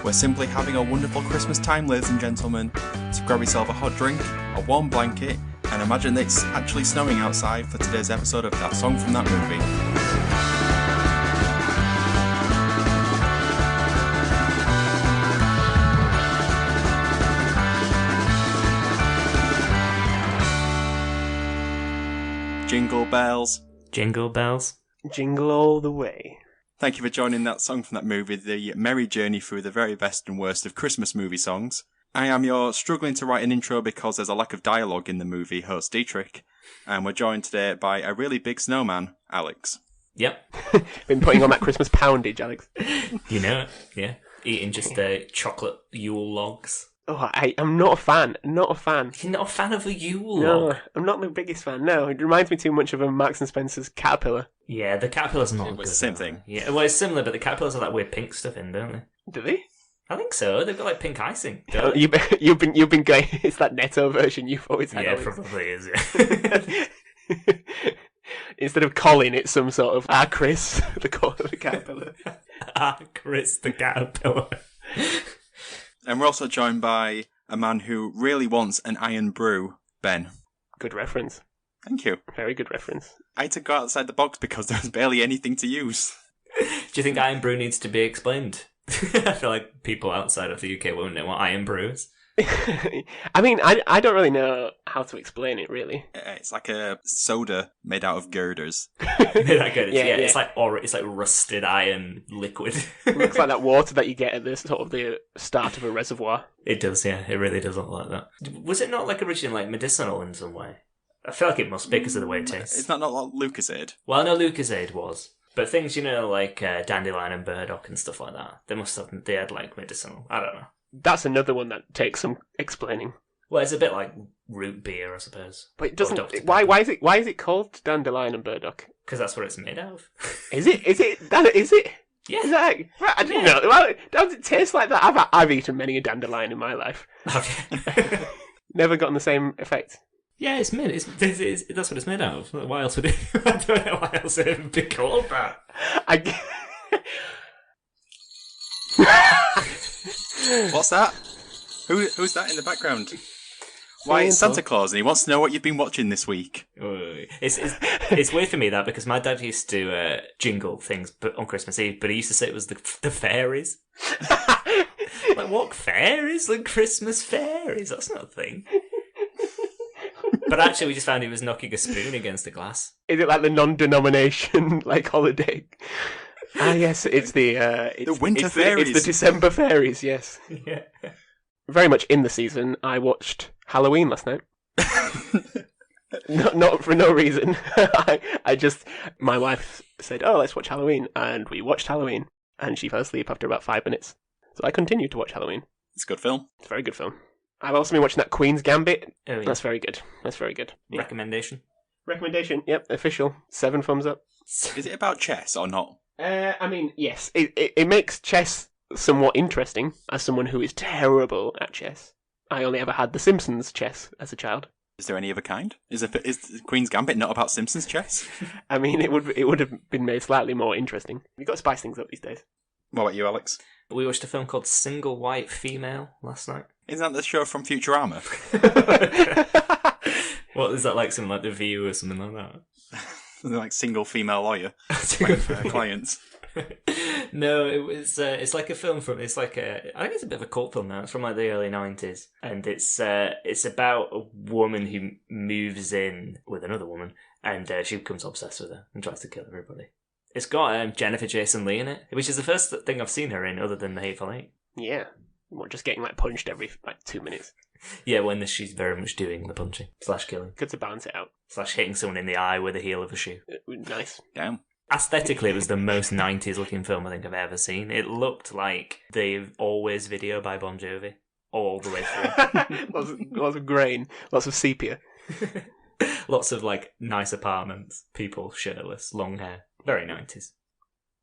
We're simply having a wonderful Christmas time, ladies and gentlemen. So grab yourself a hot drink, a warm blanket, and imagine that it's actually snowing outside for today's episode of That Song from That Movie. Jingle bells. Jingle bells. Jingle all the way. Thank you for joining That Song from That Movie, the merry journey through the very best and worst of Christmas movie songs. I am your struggling to write an intro because there's a lack of dialogue in the movie host Dietrich, and we're joined today by a really big snowman, Alex. Yep. Been putting on that Christmas poundage, Alex. You know it, yeah. Eating just chocolate Yule logs. Oh, I'm not a fan. Not a fan. You're not a fan of a Yule No, log? I'm not the biggest fan. No, it reminds me too much of a Marks and Spencer's caterpillar. Yeah, the caterpillars are not It was good. the same thing. Yeah, well, it's similar, but the caterpillars have that weird pink stuff in, don't they? Do they? I think so. They've got like pink icing. Don't Oh, they? you've been going. It's that Netto version you've always had. Yeah, Alex. probably is. Yeah. Instead of Colin, it's some sort of Chris, the caterpillar. Chris the caterpillar. And we're also joined by a man who really wants an iron brew, Ben. Good reference. Thank you. Very good reference. I had to go outside the box because there's barely anything to use. Do you think iron brew needs to be explained? I feel like people outside of the UK won't know what iron brew is. I mean, I don't really know how to explain it, really. It's like a soda made out of girders. That good. Yeah. It's like rusted iron liquid. Looks like that water that you get at the sort of the start of a reservoir. It does, yeah. It really does look like that. Was it not like originally like medicinal in some way? I feel like it must be because of the way it tastes. It's not like Lucozade. Well, I know Lucozade was, but things like dandelion and burdock and stuff like that. They had like medicinal. I don't know. That's another one that takes some explaining. Well, it's a bit like root beer, I suppose. But it Or doesn't. Dr. Why Pepper. is it called dandelion and burdock? Because that's what it's made out of. Is it? Is it? Is it? Yeah. Is that? Right, I didn't know. Well, does it taste like that? I've eaten many a dandelion in my life. Okay. Never gotten the same effect. Yeah, it's made. That's what it's made out of. Why else would it? I don't know why else it would be called that. What's that? Who's that in the background? Why Santa. is Santa Claus? And he wants to know what you've been watching this week. It's weird for me that because my dad used to jingle things on Christmas Eve, but he used to say it was the fairies. Like what fairies? Like Christmas fairies? That's not a thing. But actually, we just found he was knocking a spoon against a glass. Is it like the non-denomination like holiday? Ah, yes, it's the winter fairies. It's the December fairies. Yes. Yeah. Very much in the season. I watched Halloween last night. Not for no reason. My wife said, "Oh, let's watch Halloween," and we watched Halloween, and she fell asleep after about 5 minutes. So I continued to watch Halloween. It's a good film. It's a very good film. I've also been watching that Queen's Gambit. Oh, yeah. That's very good. That's very good. Yeah. Recommendation. Recommendation. Yep, official. 7 thumbs up. Is it about chess or not? I mean, yes. It makes chess somewhat interesting as someone who is terrible at chess. I only ever had The Simpsons chess as a child. Is there any other kind? Is Queen's Gambit not about Simpsons chess? I mean, it would have been made slightly more interesting. You've got to spice things up these days. What about you, Alex? We watched a film called Single White Female last night. Isn't that the show from Futurama? What is that like? Something like The View or something like that? Something like single female lawyer waiting for her clients. No, it was. It's like a film from. It's like I think it's a bit of a cult film now. It's from like the early 90s, and it's about a woman who moves in with another woman, and she becomes obsessed with her and tries to kill everybody. It's got Jennifer Jason Leigh in it, which is the first thing I've seen her in, other than The Hateful Eight. Yeah. Well, just getting punched every 2 minutes. Yeah, when she's very much doing the punching / killing Good to balance it out. / hitting someone in the eye with the heel of a shoe. Nice. Damn. Aesthetically, it was the most 90s looking film I think I've ever seen. It looked like the Always video by Bon Jovi all the way through. lots of grain, lots of sepia. Lots of nice apartments, people shirtless, long hair. Very 90s.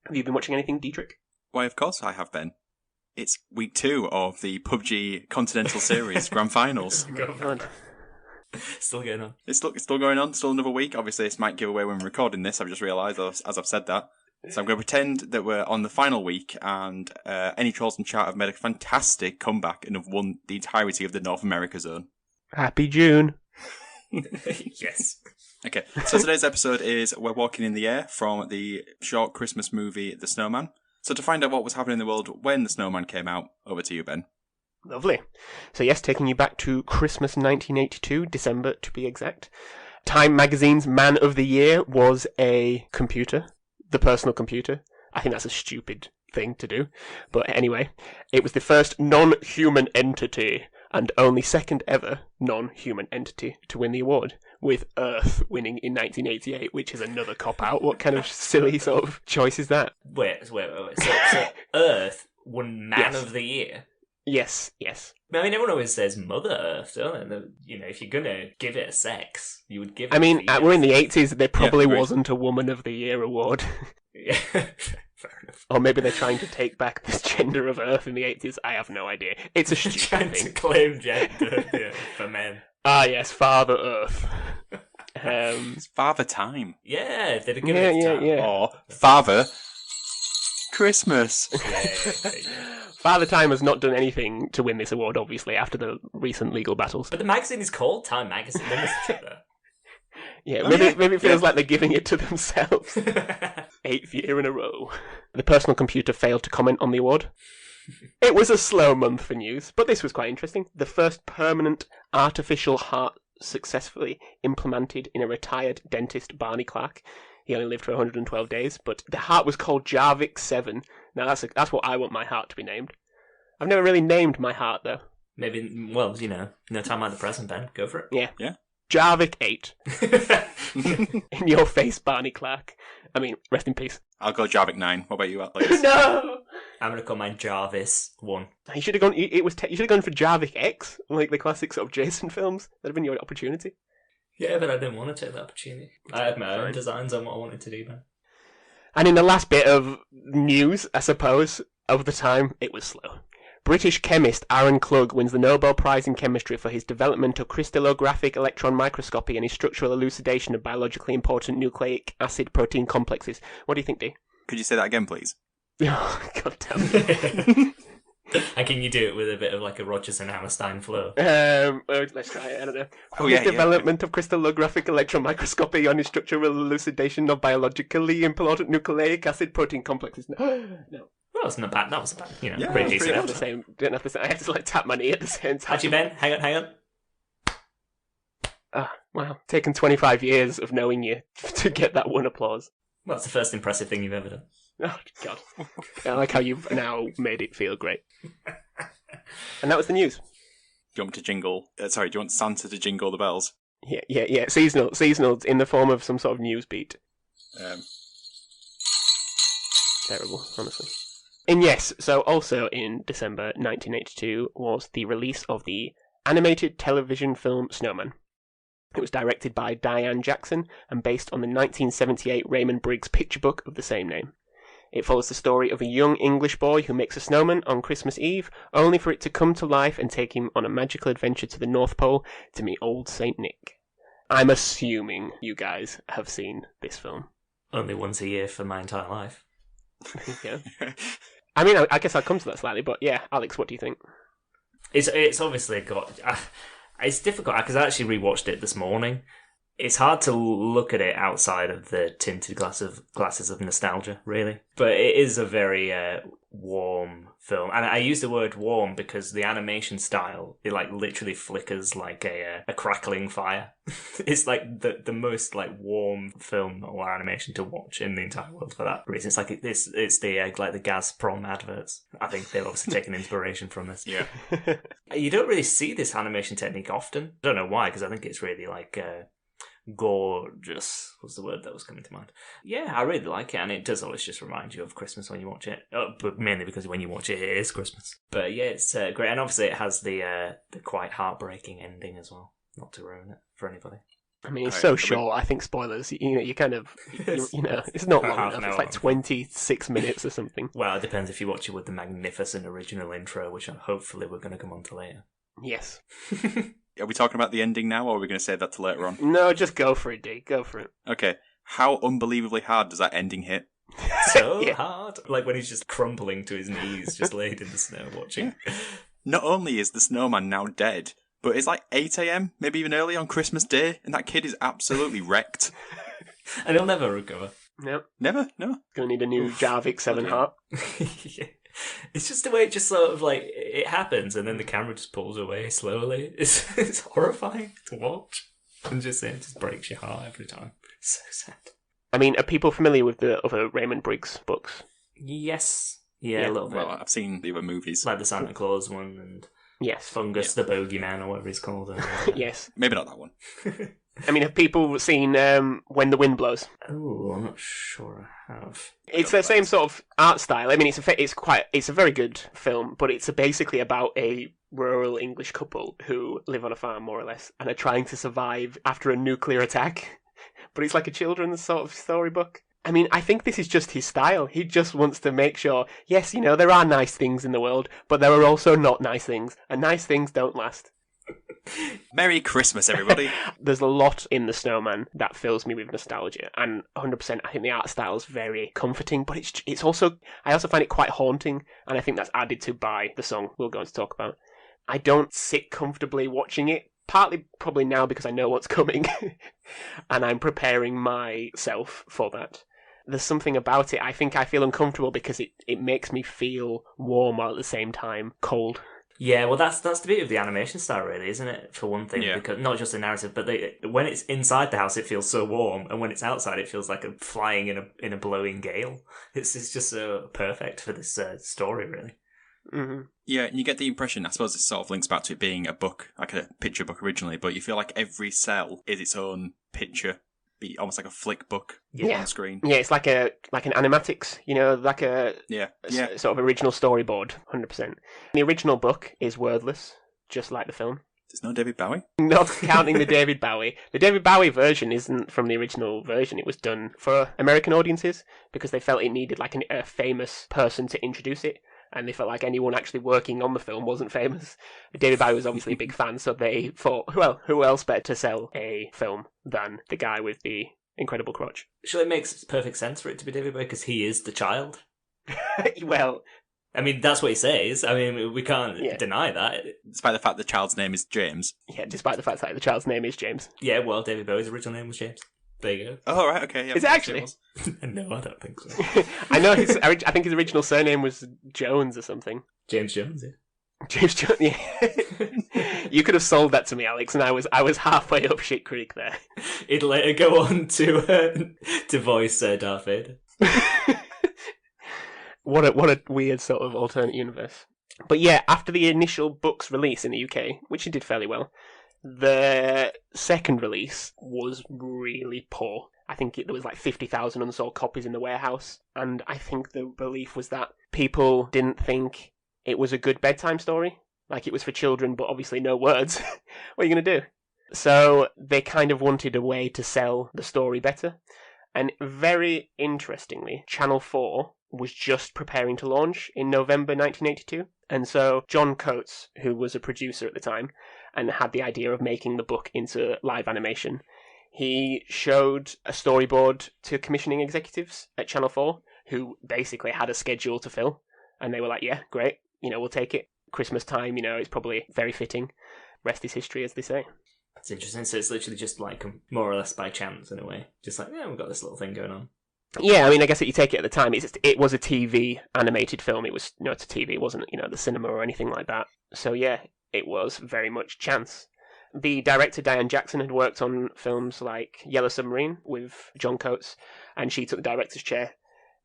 Have you been watching anything, Dietrich? Why, of course I have been. It's week 2 of the PUBG Continental Series Grand Finals. God. Still going on. It's still going on, still another week. Obviously, this might give away when we're recording this, I've just realised, as I've said that. So I'm going to pretend that we're on the final week, and Any Trolls in Chat have made a fantastic comeback and have won the entirety of the North America zone. Happy June. Yes. Okay, so today's episode is We're Walking in the Air from the short Christmas movie The Snowman. So to find out what was happening in the world when The Snowman came out, over to you, Ben. Lovely. So yes, taking you back to Christmas 1982, December to be exact. Time magazine's Man of the Year was a computer, the personal computer. I think that's a stupid thing to do. But anyway, it was the first non-human entity and only second ever non-human entity to win the award, with Earth winning in 1988, which is another cop-out. What kind of silly sort of choice is that? Wait. So Earth won Man Yes. of the Year? Yes. I mean, everyone always says Mother Earth, don't they? You know, if you're going to give it a sex, you would give it I mean, to the we're in the Earth. 80s, there probably agreed. wasn't a Woman of the Year award. Yeah, fair enough. Or maybe they're trying to take back this gender of Earth in the 80s. I have no idea. It's a stupid Trying to thing. claim gender for men. Ah, yes, Father Earth. It's Father Time. Yeah, if they'd have given it time. Yeah. Or Father Christmas. Yeah. Father Time has not done anything to win this award, obviously, after the recent legal battles. But the magazine is called Time Magazine. They must have that. Yeah, Oh, maybe, yeah. maybe it feels Yeah. like they're giving it to themselves. 8th year in a row. The personal computer failed to comment on the award. It was a slow month for news, but this was quite interesting. The first permanent artificial heart successfully implemented in a retired dentist, Barney Clark. He only lived for 112 days, but the heart was called Jarvik 7. Now that's what I want my heart to be named. I've never really named my heart, though. Maybe, well, you know, no time like the present, Ben. Go for it. Yeah. Jarvik 8. In your face, Barney Clark. I mean, rest in peace. I'll go Jarvik 9. What about you, Alex? No! I'm going to call mine Jarvis 1. You should have gone. You should have gone for Jarvik X, like the classic sort of Jason films. That'd have been your opportunity. Yeah, but I didn't want to take the opportunity. I had my own Fine. designs on what I wanted to do, man. And in the last bit of news, I suppose, of the time, it was slow. British chemist Aaron Klug wins the Nobel Prize in Chemistry for his development of crystallographic electron microscopy and his structural elucidation of biologically important nucleic acid protein complexes. What do you think, Dee? Could you say that again, please? Oh, God damn it. And can you do it with a bit of like a Rogers and Hammerstein flow? Let's try it. I don't know. Oh, His yeah, yeah. development of crystallographic electron microscopy on his structural elucidation of biologically important nucleic acid protein complexes. No. Well, that's not bad. That was bad. You know, Yeah, pretty that's decent. pretty Don't have the same. Don't have the same. I have to like tap my knee at the same time. Actually, Ben, hang on. Wow, taken 25 years of knowing you to get that one applause. Well, that's the first impressive thing you've ever done. Oh God, I like how you've now made it feel great. And that was the news. Do you want me to jingle? Do you want Santa to jingle the bells? Yeah. Seasonal in the form of some sort of news beat. Terrible, honestly. And yes, so also in December 1982 was the release of the animated television film Snowman. It was directed by Diane Jackson and based on the 1978 Raymond Briggs picture book of the same name. It follows the story of a young English boy who makes a snowman on Christmas Eve, only for it to come to life and take him on a magical adventure to the North Pole to meet old Saint Nick. I'm assuming you guys have seen this film. Only once a year for my entire life. Yeah. I mean, I guess I'll come to that slightly, but yeah, Alex, what do you think? It's obviously got. It's difficult because I actually rewatched it this morning. It's hard to look at it outside of the tinted glasses of nostalgia, really. But it is a very warm film, and I use the word warm because the animation style, it like literally flickers like a crackling fire. It's like the most like warm film or animation to watch in the entire world for that reason. It's like it's the like the Gazprom adverts. I think they've obviously taken inspiration from this. Yeah. You don't really see this animation technique often. I don't know why, because I think it's really like gorgeous was the word that was coming to mind. Yeah, I really like it, and it does always just remind you of Christmas when you watch it. But mainly because when you watch it, it is Christmas. But yeah, it's great, and obviously it has the quite heartbreaking ending as well. Not to ruin it for anybody. I mean, it's Right, so I short. I think spoilers. You kind of, it's not long Half enough. an It's hour. like 26 minutes or something. Well, it depends if you watch it with the magnificent original intro, which hopefully we're going to come on to later. Yes. Are we talking about the ending now, or are we going to save that to later on? No, just go for it, D. Go for it. Okay. How unbelievably hard does that ending hit? so Yeah. hard. Like when he's just crumpling to his knees, just laid in the snow watching. Not only is the snowman now dead, but it's like 8 a.m, maybe even early on Christmas Day, and that kid is absolutely wrecked. And he'll never recover. Nope. Never? No? Gonna need a new Jarvik 7 bloody heart. Yeah. It's just the way it just sort of like it happens, and then the camera just pulls away slowly. It's horrifying to watch, and it just breaks your heart every time. So sad. I mean, are people familiar with the other Raymond Briggs books? Yes, yeah, a little bit. Well, I've seen the other movies. Like the Santa Claus one and Yes. Fungus the Bogeyman or whatever he's called. Yes. Maybe not that one. I mean, have people seen When the Wind Blows? Oh, I'm not sure I have. It's the same sort of art style. I mean, it's a very good film, but it's basically about a rural English couple who live on a farm, more or less, and are trying to survive after a nuclear attack. But it's like a children's sort of storybook. I mean, I think this is just his style. He just wants to make sure, yes, there are nice things in the world, but there are also not nice things, and nice things don't last. Merry Christmas, everybody. There's a lot in The Snowman that fills me with nostalgia, and 100% I think the art style is very comforting, but it's also, I also find it quite haunting, and I think that's added to by the song we're going to talk about. I don't sit comfortably watching it, partly probably now because I know what's coming, and I'm preparing myself for that. There's something about it, I think I feel uncomfortable because it makes me feel warm while at the same time cold. Yeah, well, that's the beauty of the animation style, really, isn't it? For one thing, Yeah. because not just the narrative, but when it's inside the house, it feels so warm, and when it's outside, it feels like flying in a blowing gale. It's just so perfect for this story, really. Mm-hmm. Yeah, and you get the impression, I suppose it sort of links back to it being a book, like a picture book originally, but you feel like every cell is its own picture, be almost like a flick book Yeah. on screen. Yeah, it's like an animatics, like a Yeah. sort of original storyboard, 100%. The original book is wordless, just like the film. There's no David Bowie? Not counting the David Bowie. The David Bowie version isn't from the original version. It was done for American audiences because they felt it needed like a famous person to introduce it. And they felt like anyone actually working on the film wasn't famous. David Bowie was obviously a big fan, so they thought, well, who else better to sell a film than the guy with the incredible crotch? Sure, it makes perfect sense for it to be David Bowie because he is the child. Well, I mean, that's what he says. I mean, we can't Yeah. deny that. Despite the fact the child's name is James. yeah, despite the fact that the child's name is James. Yeah, well, David Bowie's original name was James. There you go. Oh, right, okay. Yeah, Is it actually? was. No, I don't think so. I know I think his original surname was Jones or something. James Jones, yeah. James Jones, yeah. You could have sold that to me, Alex, and I was halfway up shit creek there. He'd later go on to voice Darth Vader. What a weird sort of alternate universe. But yeah, after the initial book's release in the UK, which it did fairly well, the second release was really poor. I think there was like 50,000 unsold copies in the warehouse, and I think the belief was that people didn't think it was a good bedtime story. Like it was for children, but obviously no words. What are you going to do? So they kind of wanted a way to sell the story better. And very interestingly, Channel 4 was just preparing to launch in November 1982. And so John Coates, who was a producer at the time and had the idea of making the book into live animation, he showed a storyboard to commissioning executives at Channel 4 who basically had a schedule to fill. And they were like, yeah, great, we'll take it. Christmas time, it's probably very fitting. Rest is history, as they say. That's interesting. So it's literally just like more or less by chance in a way. Just like, yeah, we've got this little thing going on. Yeah, I mean, I guess that you take it at the time. It was a TV animated film. It was, it's a TV. It wasn't, the cinema or anything like that. So yeah, it was very much chance. The director, Diane Jackson, had worked on films like Yellow Submarine with John Coates, and she took the director's chair.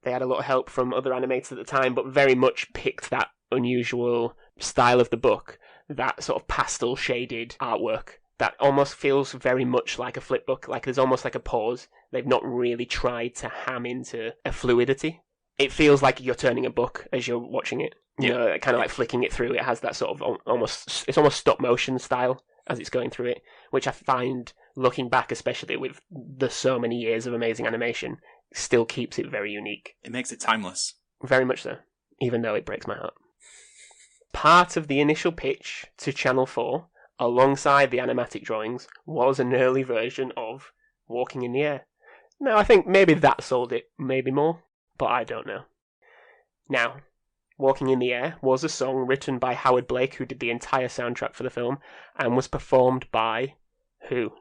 They had a lot of help from other animators at the time, but very much picked that unusual style of the book, that sort of pastel shaded artwork that almost feels very much like a flip book, like there's almost like a pause. They've not really tried to ham into a fluidity. It feels like you're turning a book as you're watching it. Kind of like flicking it through. It has that sort of almost stop motion style as it's going through it, which I find, looking back, especially with the so many years of amazing animation, still keeps it very unique. It makes it timeless. Very much so, even though it breaks my heart. Part of the initial pitch to Channel 4, alongside the animatic drawings, was an early version of Walking in the Air. Now, I think maybe that sold it, maybe more. but I don't know. Now, Walking in the Air was a song written by Howard Blake, who did the entire soundtrack for the film, and was performed by who?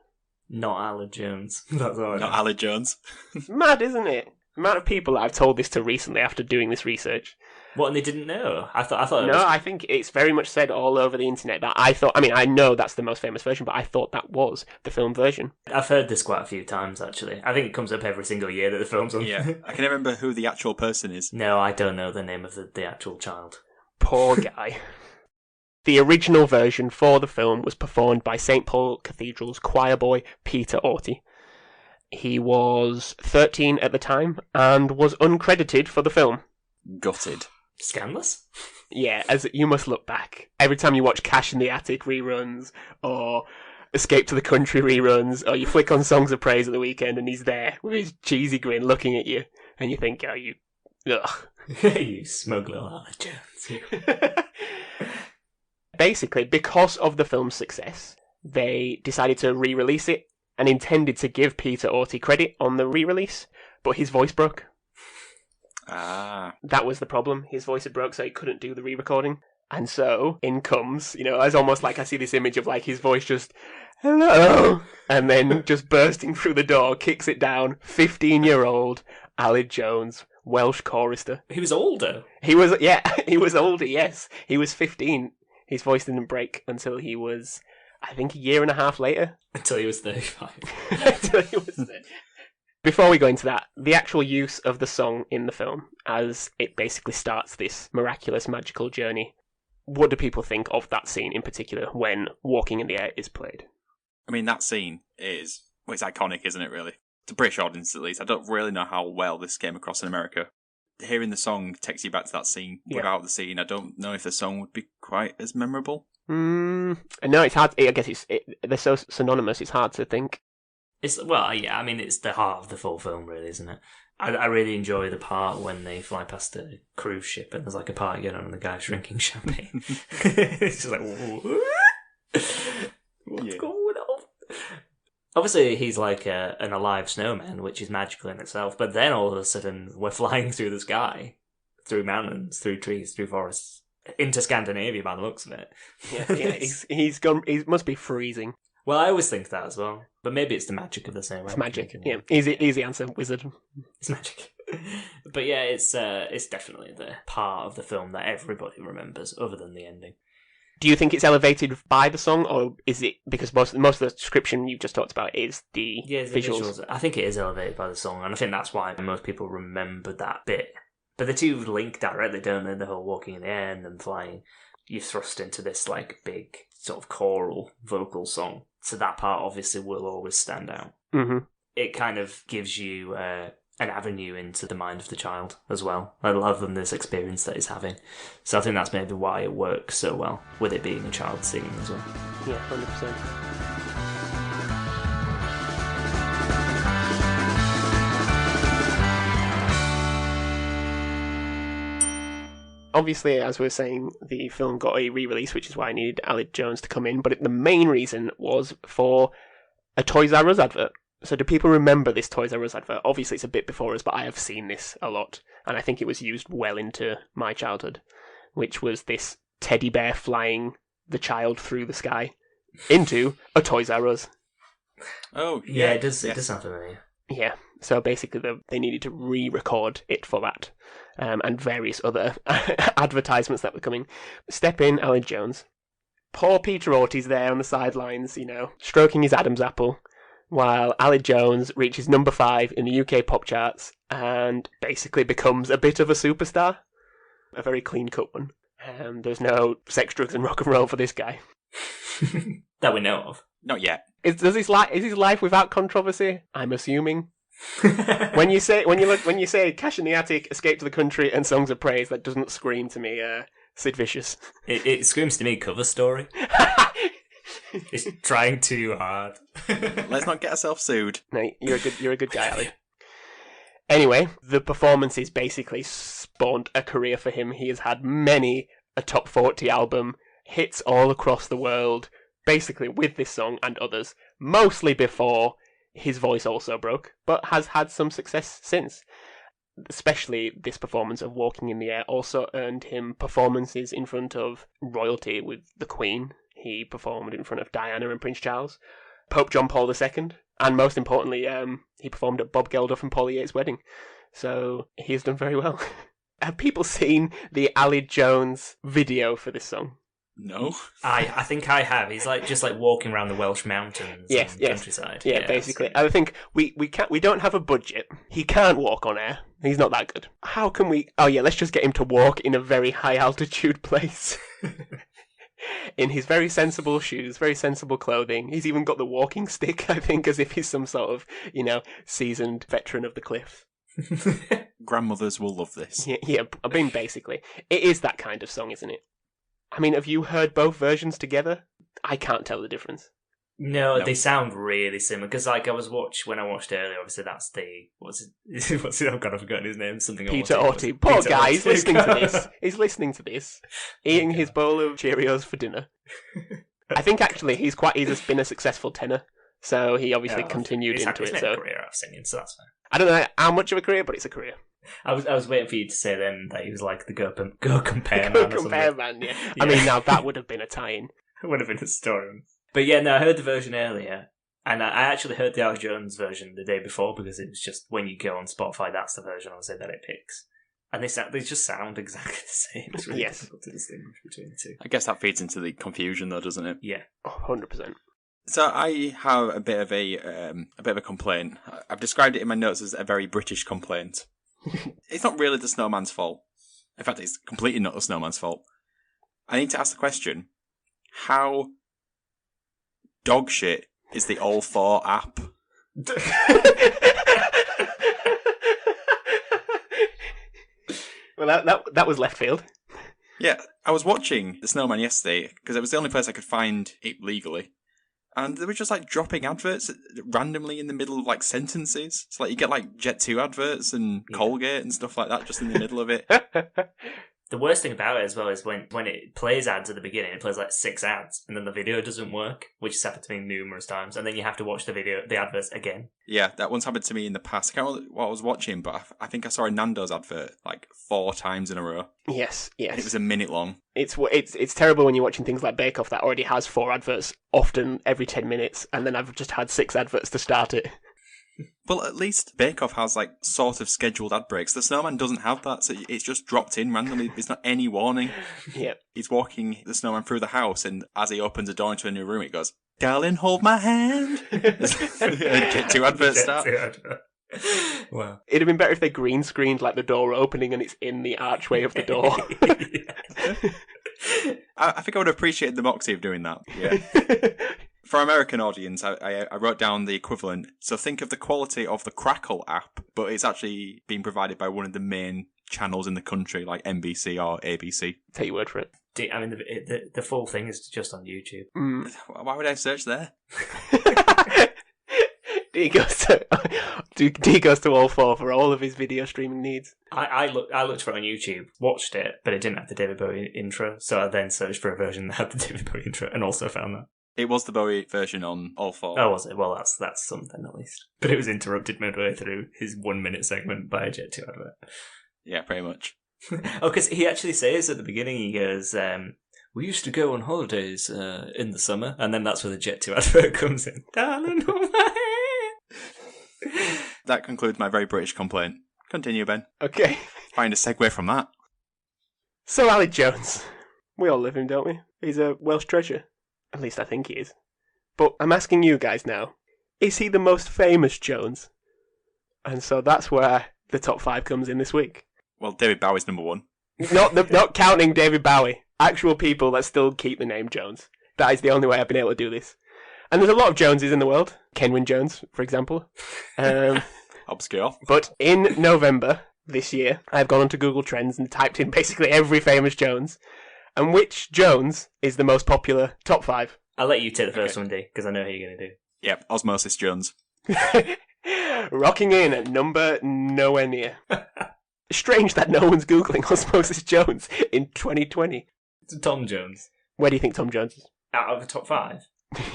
Not Alan Jones. That's all I know. Not Ali Jones. It's mad, isn't it? The amount of people that I've told this to recently after doing this research. What, and they didn't know? I thought it No, was... I think it's very much said all over the internet that I know that's the most famous version, but I thought that was the film version. I've heard this quite a few times, actually. I think it comes up every single year that the film's on. Yeah, I can remember who the actual person is. No, I don't know the name of the actual child. Poor guy. The original version for the film was performed by St. Paul Cathedral's choir boy, Peter Orty. He was 13 at the time and was uncredited for the film. Gutted. Scandalous? Yeah, as you must look back. Every time you watch Cash in the Attic reruns, or Escape to the Country reruns, or you flick on Songs of Praise at the weekend and he's there with his cheesy grin looking at you, and you think, oh, you... Ugh. You smug little Alan Jones. Basically, because of the film's success, they decided to re-release it and intended to give Peter Orty credit on the re-release, but his voice broke. Ah. That was the problem. His voice had broke, so he couldn't do the re-recording. And so, in comes, it's almost like I see this image of like his voice just, hello, and then just bursting through the door, kicks it down, 15-year-old Aled Jones, Welsh chorister. He was older. He was older, yes. He was 15. His voice didn't break until he was, I think, a year and a half later. Until he was 35. Until he was 30. Before we go into that, the actual use of the song in the film, as it basically starts this miraculous, magical journey, what do people think of that scene in particular when Walking in the Air is played? I mean, that scene is, it's iconic, isn't it, really? To British audience, at least. I don't really know how well this came across in America. Hearing the song takes you back to that scene. Yeah. Without the scene, I don't know if the song would be quite as memorable. No, it's hard. I guess they're so synonymous, it's hard to think. It's the heart of the full film, really, isn't it? I really enjoy the part when they fly past a cruise ship and there's like a party going on and the guy's drinking champagne. It's just like, what's going on? Obviously, he's like an alive snowman, which is magical in itself, but then all of a sudden we're flying through the sky, through mountains, through trees, through forests, into Scandinavia by the looks of it. Yeah, he's gone. He must be freezing. Well, I always think that as well, but maybe it's the magic of the snowman. It's magic. Yeah, easy answer, wizard. It's magic. But yeah, it's definitely the part of the film that everybody remembers, other than the ending. Do you think it's elevated by the song, or is it because most of the description you've just talked about is the visuals? I think it is elevated by the song, and I think that's why most people remember that bit. But the two link directly, don't they? The whole walking in the air and them flying. You're thrust into this like big sort of choral vocal song. So that part obviously will always stand out. Mm-hmm. It kind of gives you an avenue into the mind of the child as well. I love them this experience that he's having. So I think that's maybe why it works so well, with it being a child singing as well. Yeah, 100%. Obviously, as we were saying, the film got a re-release, which is why I needed Aled Jones to come in, but the main reason was for a Toys R Us advert. So do people remember this Toys R Us advert? Obviously, it's a bit before us, but I have seen this a lot, and I think it was used well into my childhood, which was this teddy bear flying the child through the sky into a Toys R Us. Oh, yeah, it does sound familiar. Yeah, so basically they needed to re-record it for that. And various other advertisements that were coming. Step in, Aled Jones. Poor Peter Orty's there on the sidelines, stroking his Adam's apple, while Aled Jones reaches number 5 in the UK pop charts and basically becomes a bit of a superstar. A very clean-cut one. There's no sex, drugs and rock and roll for this guy. That we know of. Not yet. Is his life without controversy? I'm assuming. when you say Cash in the Attic, Escape to the Country, and Songs of Praise, that doesn't scream to me Sid Vicious. It screams to me cover story. It's trying too hard. Let's not get ourselves sued. No, you're a good guy, Ali. Anyway, the performances basically spawned a career for him. He has had many a top 40 album, hits all across the world, basically with this song and others, mostly before his voice also broke, but has had some success since. especially this performance of Walking in the Air, also earned him performances in front of royalty with the Queen. He performed in front of Diana and Prince Charles, Pope John Paul II, and most importantly, he performed at Bob Geldof and Paula Yates' wedding. So he has done very well. Have people seen the Ali Jones video for this song? No. I think I have. He's just walking around the Welsh mountains and countryside. Yeah, basically. I think we don't have a budget. He can't walk on air. He's not that good. How can we... Oh yeah, let's just get him to walk in a very high altitude place. In his very sensible shoes, very sensible clothing. He's even got the walking stick, I think, as if he's some sort of, seasoned veteran of the cliff. Grandmothers will love this. Yeah, I mean, basically. It is that kind of song, isn't it? I mean, have you heard both versions together? I can't tell the difference. No, they sound really similar. Because, when I watched earlier, obviously that's what's it? I've forgotten his name. Something Peter Orty. Poor guy, he's listening to this. He's listening to this. Eating his bowl of Cheerios for dinner. I think, actually, he's been a successful tenor. So he obviously continued into it. So a career out of singing, so that's fine. I don't know how much of a career, but it's a career. I was waiting for you to say then that he was like the Go Compare Man. Go Compare Man, yeah. I mean, now that would have been a tie-in. It would have been a story. But yeah, no, I heard the version earlier, and I actually heard the Al Jones version the day before because it was just when you go on Spotify, that's the version obviously that it picks. And they just sound exactly the same. It's really difficult to distinguish between the two. I guess that feeds into the confusion, though, doesn't it? Yeah, 100%. So I have a bit of a complaint. I've described it in my notes as a very British complaint. It's not really the Snowman's fault. In fact, it's completely not the Snowman's fault. I need to ask the question: how dog shit is the All 4 app? Well, that was left field. Yeah, I was watching The Snowman yesterday because it was the only place I could find it legally. And they were just dropping adverts randomly in the middle of sentences. It's you get Jet 2 adverts and Colgate and stuff like that just in the middle of it. The worst thing about it as well is when it plays ads at the beginning, it plays 6 ads and then the video doesn't work, which has happened to me numerous times. And then you have to watch the adverts again. Yeah, that one's happened to me in the past. I can't remember what I was watching, but I think I saw a Nando's advert 4 times in a row. Yes. It was a minute long. It's terrible when you're watching things like Bake Off that already has 4 adverts, often every 10 minutes, and then I've just had 6 adverts to start it. Well, at least Bake Off has sort of scheduled ad breaks. The Snowman doesn't have that, so it's just dropped in randomly. There's not any warning. Yep. He's walking the Snowman through the house, and as he opens a door into a new room, it goes, "Darling, hold my hand." Jet 2 adverts start. Wow. It'd have been better if they green screened the door opening and it's in the archway of the door. I think I would appreciate the moxie of doing that. Yeah. For our American audience, I wrote down the equivalent. So think of the quality of the Crackle app, but it's actually being provided by one of the main channels in the country, like NBC or ABC. Take your word for it. I mean, the full thing is just on YouTube. Mm. Why would I search there? D goes to All 4 for all of his video streaming needs. I looked for it on YouTube, watched it, but it didn't have the David Bowie intro, so I then searched for a version that had the David Bowie intro and also found that. It was the Bowie version on All 4. Oh, was it? Well, that's something at least. But it was interrupted midway through his 1-minute segment by a Jet 2 advert. Yeah, pretty much. Oh, because he actually says at the beginning, he goes, "We used to go on holidays in the summer," and then that's where the Jet 2 advert comes in. Darling, hold my hand. That concludes my very British complaint. Continue, Ben. Okay. Find a segue from that. So, Ali Jones. We all love him, don't we? He's a Welsh treasure. At least I think he is. But I'm asking you guys now, is he the most famous Jones? And so that's where the top 5 comes in this week. Well, David Bowie's number 1. Not counting David Bowie. Actual people that still keep the name Jones. That is the only way I've been able to do this. And there's a lot of Joneses in the world. Kenwyn Jones, for example. Obscure. But in November this year, I've gone onto Google Trends and typed in basically every famous Jones. And which Jones is the most popular top 5? I'll let you take the first one, D, because I know who you're going to do. Yep, Osmosis Jones. Rocking in at number nowhere near. Strange that no one's Googling Osmosis Jones in 2020. It's Tom Jones. Where do you think Tom Jones is? Out of the top 5?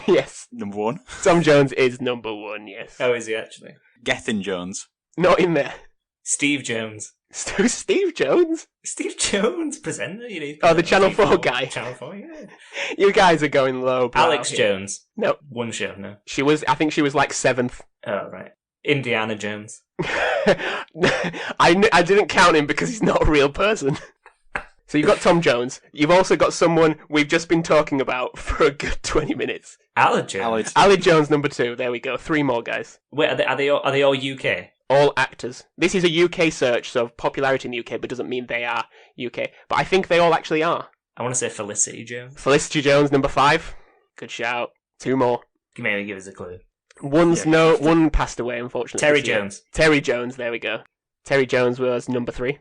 Yes. Number 1. Tom Jones is number 1, yes. Oh, is he actually? Gethin Jones. Not in there. Steve Jones. Steve Jones? Steve Jones, presenter. Oh, the Channel 4 guy. Channel 4, yeah. You guys are going low. Alex here. Jones. No. One show, no. I think she was like 7th. Oh, right. Indiana Jones. I didn't count him because he's not a real person. So you've got Tom Jones. You've also got someone we've just been talking about for a good 20 minutes. Alec Jones. Alec Jones, number 2. There we go. 3 more guys. Wait, are they all UK? All actors. This is a UK search, so popularity in the UK, but doesn't mean they are UK. But I think they all actually are. I want to say Felicity Jones. Felicity Jones, number 5. Good shout. 2 more. Maybe give us a clue. One passed away, unfortunately. Terry Jones. Terry Jones, there we go. Terry Jones was number 3.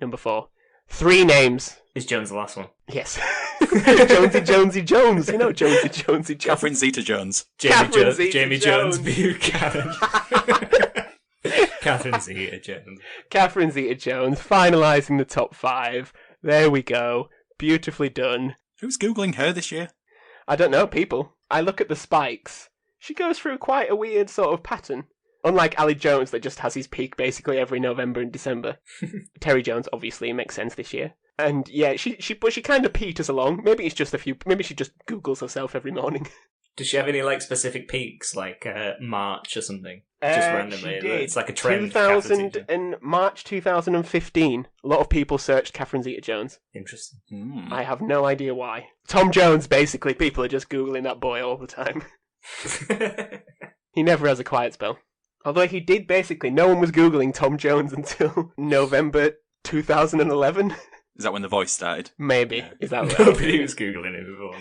Number 4. 3 names. Is Jones the last one? Yes. Jonesy Jones. You know Jonesy Jones. Catherine Zeta-Jones. Jamie Jones Buchanan. Catherine Zeta-Jones. Catherine Zeta-Jones, finalising the top 5. There we go. Beautifully done. Who's Googling her this year? I don't know, people. I look at the spikes. She goes through quite a weird sort of pattern. Unlike Ali Jones that just has his peak basically every November and December. Terry Jones obviously makes sense this year. And yeah, she kind of peters along. Maybe it's just maybe she just Googles herself every morning. Does she have any specific peaks like March or something? Just randomly. It's like a trend. 2000 and March 2015. A lot of people searched Catherine Zeta-Jones. Interesting. I have no idea why. Tom Jones, basically, people are just Googling that boy all the time. He never has a quiet spell. Although he did basically, no one was Googling Tom Jones until November 2011. Is that when The Voice started? Maybe. Yeah. Is that right? Nobody was Googling it before.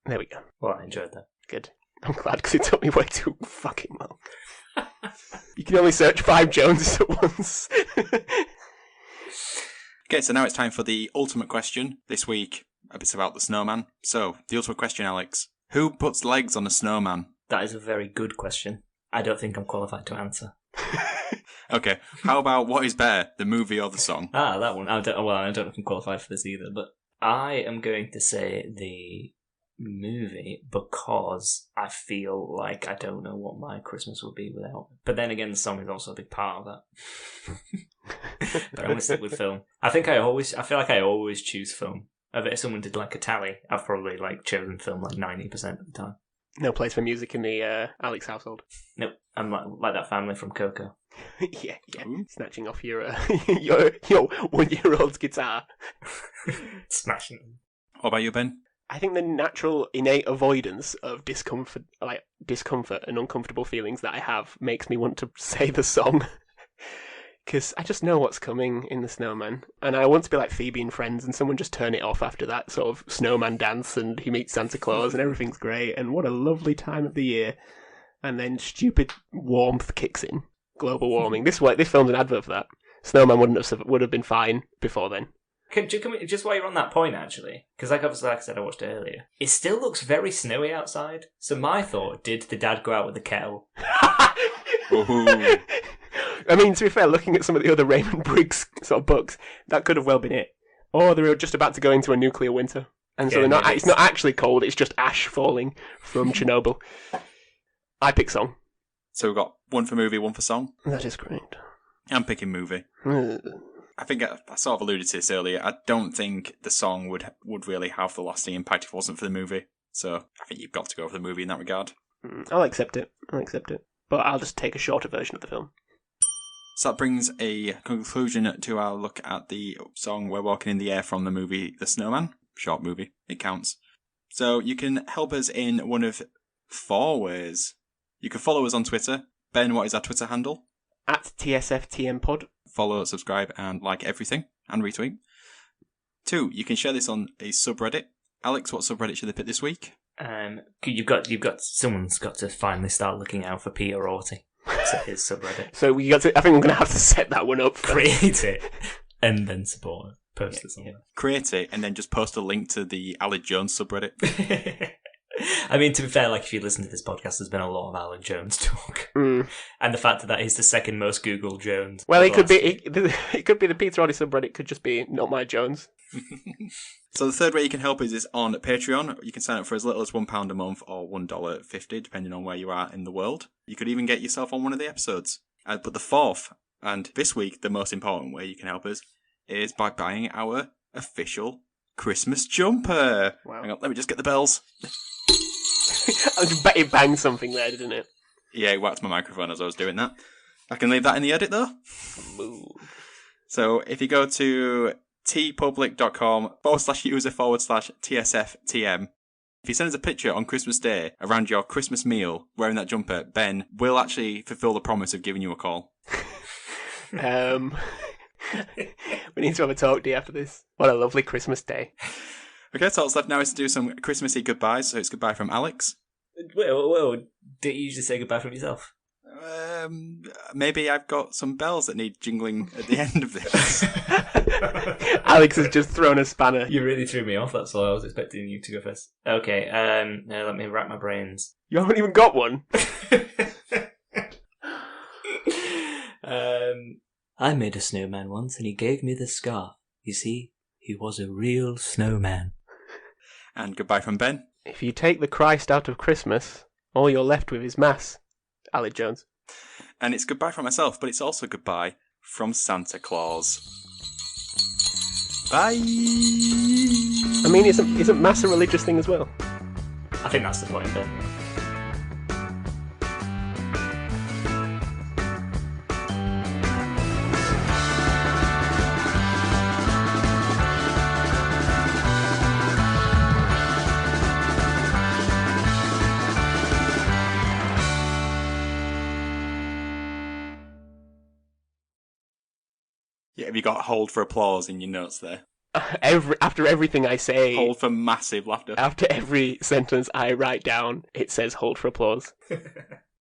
There we go. Well, I enjoyed that. Good. I'm glad because it took me way too fucking long. You can only search 5 Joneses at once. Okay, so now it's time for the ultimate question. This week, it's about the snowman. So, the ultimate question, Alex. Who puts legs on a snowman? That is a very good question. I don't think I'm qualified to answer. Okay, how about What is Bear, the movie or the song? That one. I don't know if I'm qualified for this either, but I am going to say the movie because I feel like I don't know what my Christmas would be without. But then again, the song is also a big part of that. But I'm going to stick with film. I feel like I always choose film. If someone did like a tally, I've probably chosen film 90% of the time. No place for music in the Alex household. Nope, I'm like that family from Coco. yeah. Snatching off your 1-year-old's guitar. Smashing them. What about you, Ben? I think the natural, innate avoidance of discomfort and uncomfortable feelings that I have makes me want to say the song. Because I just know what's coming in the Snowman. And I want to be like Phoebe and Friends and someone just turn it off after that sort of snowman dance and he meets Santa Claus and everything's great and what a lovely time of the year. And then stupid warmth kicks in. Global warming. This film's an advert for that. Snowman would have been fine before then. Can we, just while you're on that point, actually, because like I said, I watched it earlier. It still looks very snowy outside. So my thought, did the dad go out with the kettle? I mean, to be fair, looking at some of the other Raymond Briggs sort of books, that could have well been it. Or they were just about to go into a nuclear winter. And so it's not actually cold, it's just ash falling from Chernobyl. I pick song. So we've got one for movie, one for song. That is great. I'm picking movie. I think I sort of alluded to this earlier. I don't think the song would really have the lasting impact if it wasn't for the movie. So I think you've got to go for the movie in that regard. I'll accept it. But I'll just take a shorter version of the film. So that brings a conclusion to our look at the song We're Walking in the Air from the movie The Snowman. Short movie. It counts. So you can help us in one of 4 ways. You can follow us on Twitter. Ben, what is our Twitter handle? At TSFTMPod. Follow, subscribe, and like everything. And retweet. 2, you can share this on a subreddit. Alex, what subreddit should they pick this week? Someone's got to finally start looking out for Peter Orty. So his subreddit. So I think we're going to have to set that one up. Create it, and then support it. Post it somewhere. Create it, and then just post a link to the Alec Jones subreddit. I mean, to be fair, if you listen to this podcast, there's been a lot of Alan Jones talk, and the fact that he's the second most Googled Jones. Well, it could be the Peter Orty subreddit. Could just be not my Jones. So the third way you can help is on Patreon. You can sign up for as little as £1 a month or $1.50, depending on where you are in the world. You could even get yourself on one of the episodes. But the fourth And this week, the most important way you can help us is by buying our official Christmas jumper. Wow. Hang on, let me just get the bells. I bet it banged something there, didn't it? Yeah, it whacked my microphone as I was doing that. I can leave that in the edit, though. Move. So if you go to tpublic.com/user/TSFTM, if you send us a picture on Christmas Day around your Christmas meal wearing that jumper, Ben will actually fulfill the promise of giving you a call. We need to have a talk, D, after this. What a lovely Christmas day. Okay, so what's left now is to do some Christmassy goodbyes. So it's goodbye from Alex. Whoa. Did you usually say goodbye from yourself? Maybe I've got some bells that need jingling at the end of this. Alex has just thrown a spanner. You really threw me off, that's why I was expecting you to go first. Okay, now let me rack my brains. You haven't even got one. I made a snowman once and he gave me the scarf. You see, he was a real snowman. And goodbye from Ben. If you take the Christ out of Christmas, all you're left with is Mass. Alec Jones. And it's goodbye from myself, but it's also goodbye from Santa Claus. Bye! I mean, isn't Mass a religious thing as well? I think that's the point, Ben. Yeah, have you got hold for applause in your notes there? After everything I say, Hold for massive laughter. after every sentence I write down, it says hold for applause.